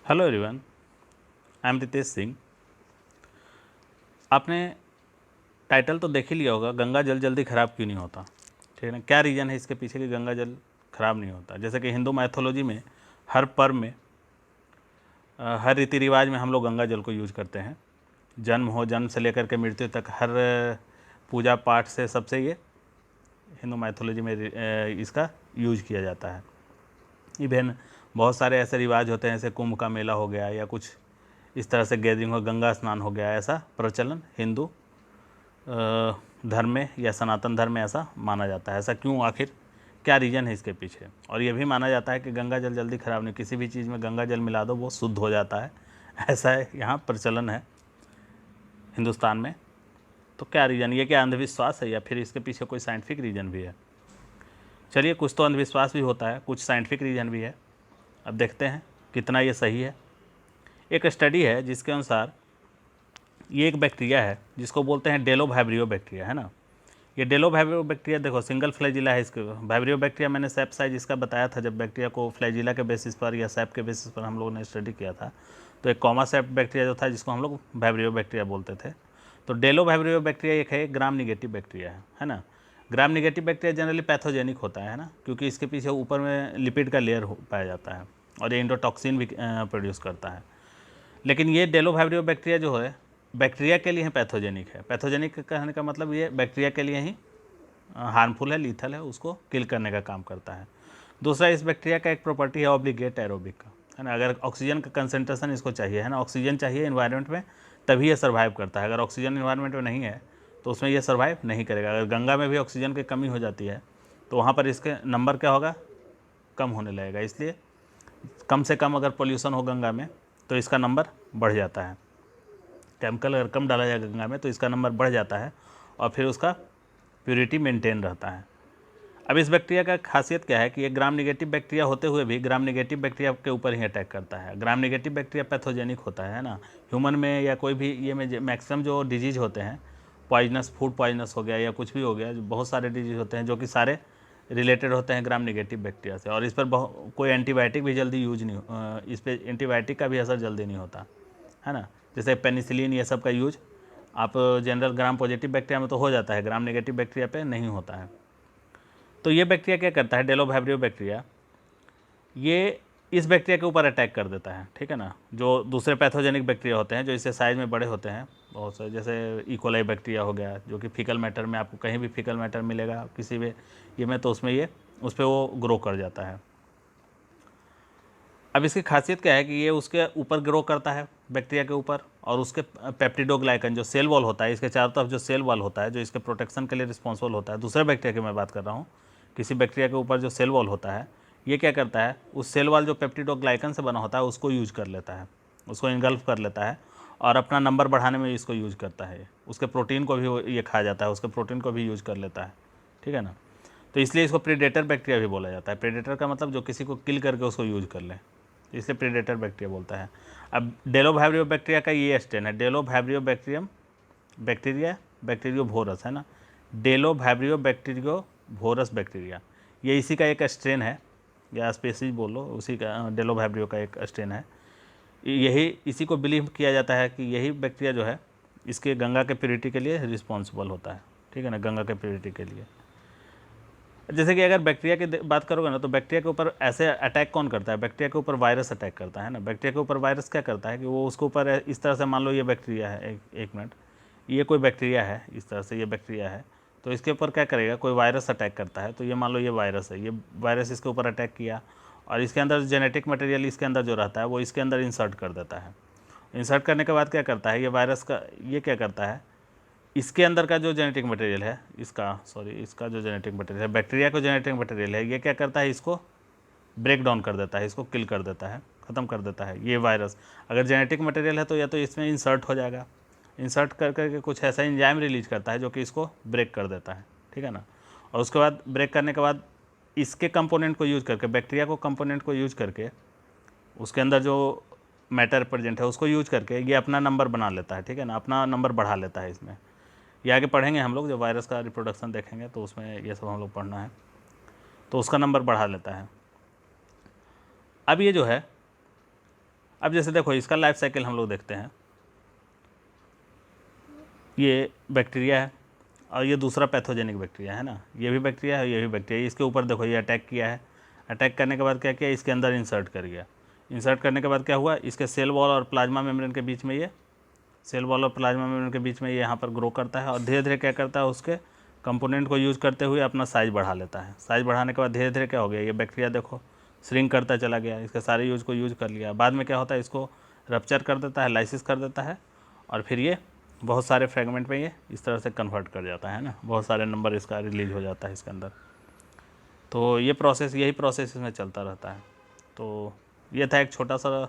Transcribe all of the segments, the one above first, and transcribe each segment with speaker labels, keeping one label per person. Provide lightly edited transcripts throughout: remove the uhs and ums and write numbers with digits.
Speaker 1: Hello everyone, I am Ritesh Singh. आपने title तो देख ही लिया होगा, गंगा जल जल्दी ख़राब क्यों नहीं होता। ठीक है ना। क्या रीज़न है इसके पीछे कि गंगा जल ख़राब नहीं होता। जैसे कि हिंदू मैथोलॉजी में हर पर्व में हर रीति रिवाज में हम लोग गंगा जल को यूज़ करते हैं। जन्म हो, जन्म से लेकर के मृत्यु तक हर पूजा पाठ से सबसे ये हिंदू मैथोलॉजी में इसका यूज किया जाता है। इवन बहुत सारे ऐसे रिवाज होते हैं, जैसे कुंभ का मेला हो गया या कुछ इस तरह से गैदरिंग हो, गंगा स्नान हो गया, ऐसा प्रचलन हिंदू धर्म में या सनातन धर्म में ऐसा माना जाता है। ऐसा क्यों, आखिर क्या रीज़न है इसके पीछे। और ये भी माना जाता है कि गंगा जल जल्दी ख़राब नहीं, किसी भी चीज़ में गंगा जल मिला दो वो शुद्ध हो जाता है। ऐसा है, यहाँ प्रचलन है हिंदुस्तान में। तो क्या रीज़न, ये क्या अंधविश्वास है या फिर इसके पीछे कोई साइंटिफिक रीज़न भी है। चलिए, कुछ तो अंधविश्वास भी होता है, कुछ साइंटिफिक रीज़न भी है। अब देखते हैं कितना ये सही है। एक स्टडी है जिसके अनुसार ये एक बैक्टीरिया है जिसको बोलते हैं डेलोवैब्रियो बैक्टीरिया, है ना। ये डेलोवैब्रियो बैक्टीरिया देखो सिंगल फ्लैजिला है। इसके वैब्रियो बैक्टीरिया मैंने सैप साइज इसका बताया था, जब बैक्टीरिया को फ्लैजिला के बेसिस पर या सैप के बेसिस पर हम लोगों ने स्टडी किया था। तो एक कॉमा सैप बैक्टीरिया जो था जिसको हम लोग वैब्रियो बैक्टीरिया बोलते थे। तो डेलोवैब्रियो बैक्टीरिया एक है, ग्राम निगेटिव बैक्टीरिया है ना। ग्राम निगेटिव बैक्टीरिया जनरली पैथोजेनिक होता है ना, क्योंकि इसके पीछे ऊपर में लिपिड का लेयर पाया जाता है और ये इंडोटॉक्सिन भी प्रोड्यूस करता है। लेकिन ये डेलोवैब्रियो बैक्टीरिया जो है बैक्टीरिया के लिए पैथोजेनिक है। पैथोजेनिक कहने का मतलब ये बैक्टीरिया के लिए ही हार्मफुल है, लीथल है, उसको किल करने का काम करता है। दूसरा, इस बैक्टीरिया का एक प्रॉपर्टी है ऑब्लिगेट एरोबिक का, है ना। अगर ऑक्सीजन का कंसंट्रेशन इसको चाहिए, है ना, ऑक्सीजन चाहिए इन्वायरमेंट में, तभी ये सर्वाइव करता है। अगर ऑक्सीजन इन्वायरमेंट में नहीं है तो उसमें ये सर्वाइव नहीं करेगा। अगर गंगा में भी ऑक्सीजन की कमी हो जाती है तो वहाँ पर इसके नंबर क्या होगा, कम होने लगेगा। इसलिए कम से कम अगर पोल्यूशन हो गंगा में तो इसका नंबर बढ़ जाता है। केमिकल अगर कम डाला जाए गंगा में तो इसका नंबर बढ़ जाता है और फिर उसका प्योरिटी मेंटेन रहता है। अब इस बैक्टीरिया का खासियत क्या है कि ये ग्राम निगेटिव बैक्टीरिया होते हुए भी ग्राम निगेटिव बैक्टीरिया के ऊपर ही अटैक करता है। ग्राम निगेटिव बैक्टीरिया पैथोजेनिक होता है ना। ह्यूमन में या कोई भी ये में मैक्सिमम जो डिजीज होते हैं, पॉइजनस, फूड पॉइजनस हो गया या कुछ भी हो गया, जो बहुत सारे डिजीज होते हैं जो कि सारे रिलेटेड होते हैं ग्राम निगेटिव बैक्टीरिया से। और इस पर कोई एंटीबायोटिक भी जल्दी यूज नहीं, इस पर एंटीबायोटिक का भी असर जल्दी नहीं होता, है ना। जैसे पेनिसिलिन ये सब का यूज आप जनरल ग्राम पॉजिटिव बैक्टीरिया में तो हो जाता है, ग्राम नेगेटिव बैक्टीरिया पे नहीं होता है। तो ये बैक्टीरिया क्या करता है, डेलोवैब्रियो बैक्टीरिया, ये इस बैक्टीरिया के ऊपर अटैक कर देता है, ठीक है ना। जो दूसरे पैथोजेनिक बैक्टीरिया होते हैं जो इससे साइज में बड़े होते हैं बहुत से, जैसे इकोलाई बैक्टीरिया हो गया, जो कि फीकल मैटर में, आपको कहीं भी फीकल मैटर मिलेगा किसी भी ये में, तो उसमें ये उस पर वो ग्रो कर जाता है। अब इसकी खासियत क्या है कि ये उसके ऊपर ग्रो करता है बैक्टीरिया के ऊपर, और उसके पेप्टिडोग्लाइकन जो सेल वॉल होता है, इसके चारों तरफ जो सेल वॉल होता है जो इसके प्रोटेक्शन के लिए रिस्पॉन्सिबल होता है, दूसरे बैक्टीरिया की मैं बात कर रहा हूँ, किसी बैक्टीरिया के ऊपर जो सेल वॉल होता है, ये क्या करता है, उस सेल वॉल जो पेप्टिडोग्लाइकन से बना होता है उसको यूज कर लेता है, उसको इनगल्फ कर लेता है और अपना नंबर बढ़ाने में इसको यूज करता है। उसके प्रोटीन को भी ये खा जाता है, उसके प्रोटीन को भी यूज कर लेता है, ठीक है ना। तो इसलिए इसको प्रीडेटर बैक्टीरिया भी बोला जाता है। प्रीडेटर का मतलब जो किसी को किल करके उसको यूज कर ले, इसलिए प्रीडेटर बैक्टीरिया बोलता है। अब डेलोवैब्रियो बैक्टीरिया का ये स्ट्रेन है, डेलोवैब्रियो बैक्टीरियम बैक्टीरिया बैक्टीरियोवोरस, है ना। डेलोवैब्रियो बैक्टीरियोवोरस बैक्टीरिया, ये इसी का एक स्ट्रेन है या स्पेसीज बोल लो, उसी का डेलोवैब्रियो का एक स्ट्रेन है। यही इसी को बिलीव किया जाता है कि यही बैक्टीरिया जो है इसके गंगा के प्योरिटी के लिए रिस्पॉन्सिबल होता है, ठीक है ना, गंगा के प्योरिटी के लिए। जैसे कि अगर बैक्टीरिया की बात करोगे ना, तो बैक्टीरिया के ऊपर ऐसे अटैक कौन करता है, बैक्टीरिया के ऊपर वायरस अटैक करता है ना। बैक्टीरिया के ऊपर वायरस क्या करता है कि वो उसके ऊपर इस तरह से, मान लो ये बैक्टीरिया है, एक मिनट, ये कोई बैक्टीरिया है, इस तरह से ये बैक्टीरिया है, तो इसके ऊपर क्या करेगा, कोई वायरस अटैक करता है। तो ये मान लो ये वायरस है, ये वायरस इसके ऊपर अटैक किया और इसके अंदर जेनेटिक मटेरियल इसके अंदर जो रहता है वो इसके अंदर इंसर्ट कर देता है। इंसर्ट करने के बाद क्या करता है, ये वायरस का ये क्या करता है, इसके अंदर का जो जेनेटिक मटेरियल है, इसका जो जेनेटिक मटेरियल है, बैक्टीरिया का जेनेटिक मटेरियल है, ये क्या करता है, इसको ब्रेक डाउन कर देता है, इसको किल कर देता है, ख़त्म कर देता है। ये वायरस अगर जेनेटिक मटेरियल है तो या तो इसमें इंसर्ट हो जाएगा, इंसर्ट कर करके कुछ ऐसा एंजाइम रिलीज करता है जो कि इसको ब्रेक कर देता है, ठीक है ना। और उसके बाद ब्रेक करने के बाद इसके कंपोनेंट को यूज़ करके, बैक्टीरिया को कंपोनेंट को यूज़ करके, उसके अंदर जो मैटर प्रेजेंट है उसको यूज करके ये अपना नंबर बना लेता है, ठीक है ना, अपना नंबर बढ़ा लेता है इसमें। ये आगे पढ़ेंगे हम लोग, जब वायरस का रिप्रोडक्शन देखेंगे तो उसमें ये सब हम लोग पढ़ना है। तो उसका नंबर बढ़ा लेता है। अब ये जो है, अब जैसे देखो इसका लाइफ साइकिल हम लोग देखते हैं, ये बैक्टीरिया है और ये दूसरा पैथोजेनिक बैक्टीरिया है ना, ये भी बैक्टीरिया है, ये भी बैक्टीरिया। इसके ऊपर देखो ये अटैक किया है, अटैक करने के बाद क्या किया, इसके अंदर इंसर्ट कर गया। इंसर्ट करने के बाद क्या हुआ, इसके सेल वॉल और प्लाज्मा मेम्ब्रेन के बीच में, ये सेल वॉल और प्लाज्मा मेम्ब्रेन के बीच में ये यहाँ पर ग्रो करता है और धीरे धीरे क्या करता है, उसके कंपोनेंट को यूज़ करते हुए अपना साइज़ बढ़ा लेता है। साइज़ बढ़ाने के बाद धीरे धीरे क्या हो गया, ये बैक्टीरिया देखो श्रिंक करता चला गया, इसके सारे यूज़ को यूज़ कर लिया। बाद में क्या होता है, इसको रप्चर कर देता है, लाइसिस कर देता है और फिर ये बहुत सारे फ्रेगमेंट में ये इस तरह से कन्वर्ट कर जाता है ना, बहुत सारे नंबर इसका रिलीज हो जाता है इसके अंदर। तो ये प्रोसेस, यही प्रोसेस इसमें चलता रहता है। तो ये था एक छोटा सा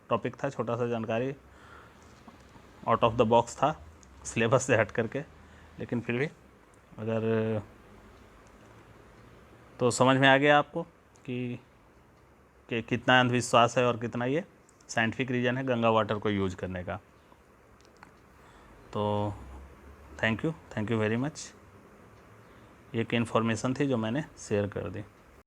Speaker 1: टॉपिक था, छोटा सा जानकारी, आउट ऑफ द बॉक्स था, सिलेबस से हट करके, लेकिन फिर भी अगर तो समझ में आ गया आपको कि कितना अंधविश्वास है और कितना ये साइंटिफिक रीज़न है गंगा वाटर को यूज करने का। तो थैंक यू वेरी मच। ये एक इन्फॉर्मेशन थी जो मैंने शेयर कर दी।